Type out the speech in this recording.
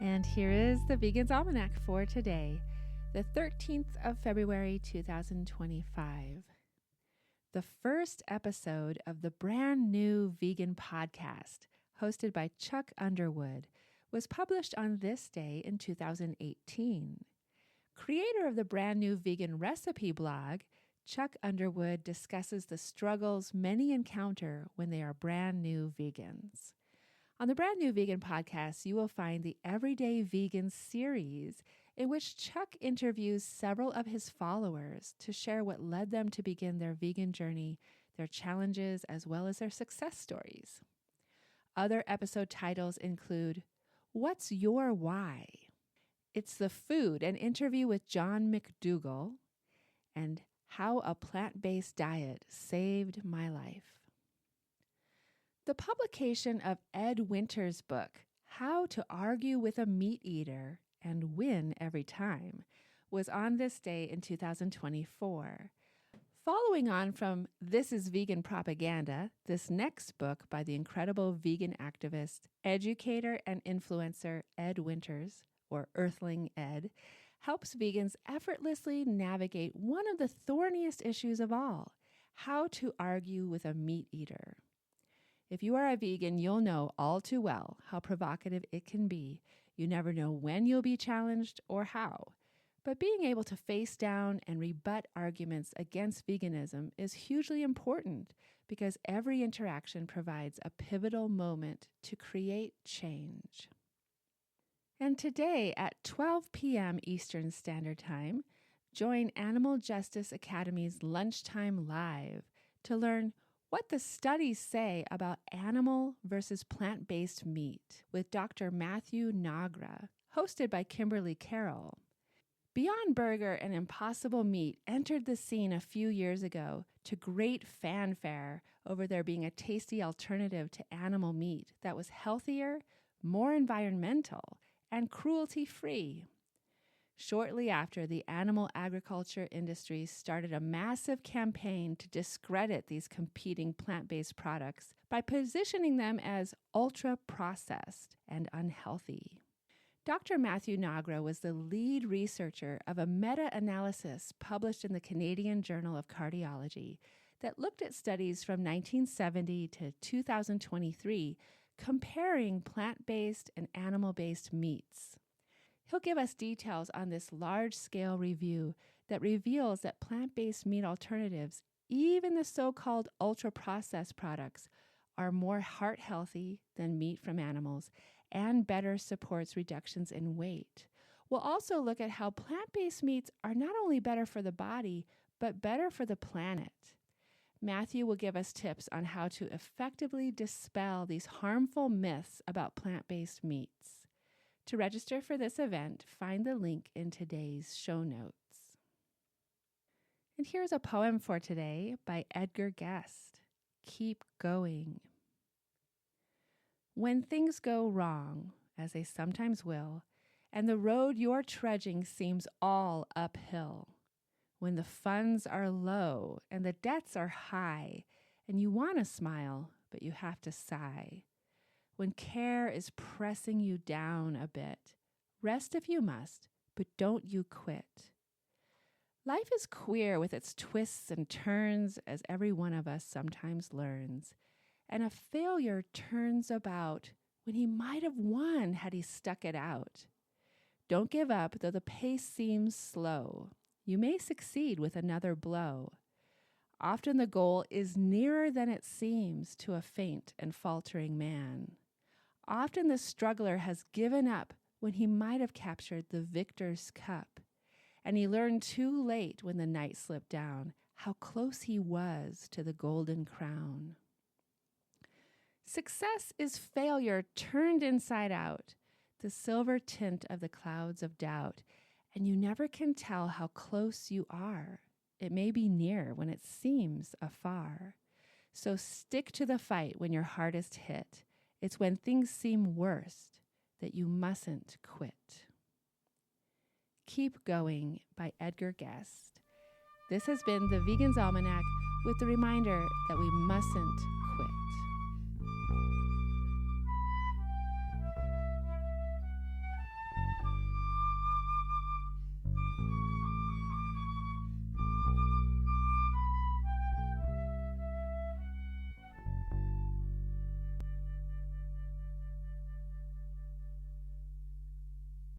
And here is the Vegan's Almanac for today, the 13th of February, 2025. The first episode of the brand new vegan podcast, hosted by Chuck Underwood, was published on this day in 2018. Creator of the brand new vegan recipe blog, Chuck Underwood discusses the struggles many encounter when they are brand new vegans. On the Brand New Vegan podcast, you will find the Everyday Vegan series, in which Chuck interviews several of his followers to share what led them to begin their vegan journey, their challenges, as well as their success stories. Other episode titles include What's Your Why? It's the Food, an interview with John McDougall, and How a Plant-Based Diet Saved My Life. The publication of Ed Winter's book, How to Argue with a Meat Eater and Win Every Time, was on this day in 2024. Following on from This is Vegan Propaganda, this next book by the incredible vegan activist, educator, and influencer Ed Winters, or Earthling Ed, helps vegans effortlessly navigate one of the thorniest issues of all, how to argue with a meat eater. If you are a vegan, you'll know all too well how provocative it can be. You never know when you'll be challenged or how. But being able to face down and rebut arguments against veganism is hugely important because every interaction provides a pivotal moment to create change. And today at 12 p.m. Eastern Standard Time, join Animal Justice Academy's Lunchtime Live to learn what the studies say about animal versus plant-based meat with Dr. Matthew Nagra, hosted by Kimberly Carroll. Beyond Burger and Impossible Meat entered the scene a few years ago to great fanfare over there being a tasty alternative to animal meat that was healthier, more environmental, and cruelty-free. Shortly after, the animal agriculture industry started a massive campaign to discredit these competing plant-based products by positioning them as ultra-processed and unhealthy. Dr. Matthew Nagra was the lead researcher of a meta-analysis published in the Canadian Journal of Cardiology that looked at studies from 1970 to 2023 comparing plant-based and animal-based meats. He'll give us details on this large-scale review that reveals that plant-based meat alternatives, even the so-called ultra-processed products, are more heart-healthy than meat from animals and better supports reductions in weight. We'll also look at how plant-based meats are not only better for the body, but better for the planet. Matthew will give us tips on how to effectively dispel these harmful myths about plant-based meats. To register for this event, find the link in today's show notes. And here's a poem for today by Edgar Guest. Keep going. When things go wrong, as they sometimes will, and the road you're trudging seems all uphill, when the funds are low and the debts are high, and you want to smile, but you have to sigh, when care is pressing you down a bit, rest if you must, but don't you quit. Life is queer with its twists and turns, as every one of us sometimes learns, and a failure turns about when he might have won had he stuck it out. Don't give up, though the pace seems slow. You may succeed with another blow. Often the goal is nearer than it seems to a faint and faltering man. Often the struggler has given up when he might have captured the victor's cup, and he learned too late when the night slipped down how close he was to the golden crown. Success is failure turned inside out, the silver tint of the clouds of doubt, and you never can tell how close you are. It may be near when it seems afar. So stick to the fight when your hardest hit. It's when things seem worst that you mustn't quit. Keep Going by Edgar Guest. This has been the Vegan's Almanac with the reminder that we mustn't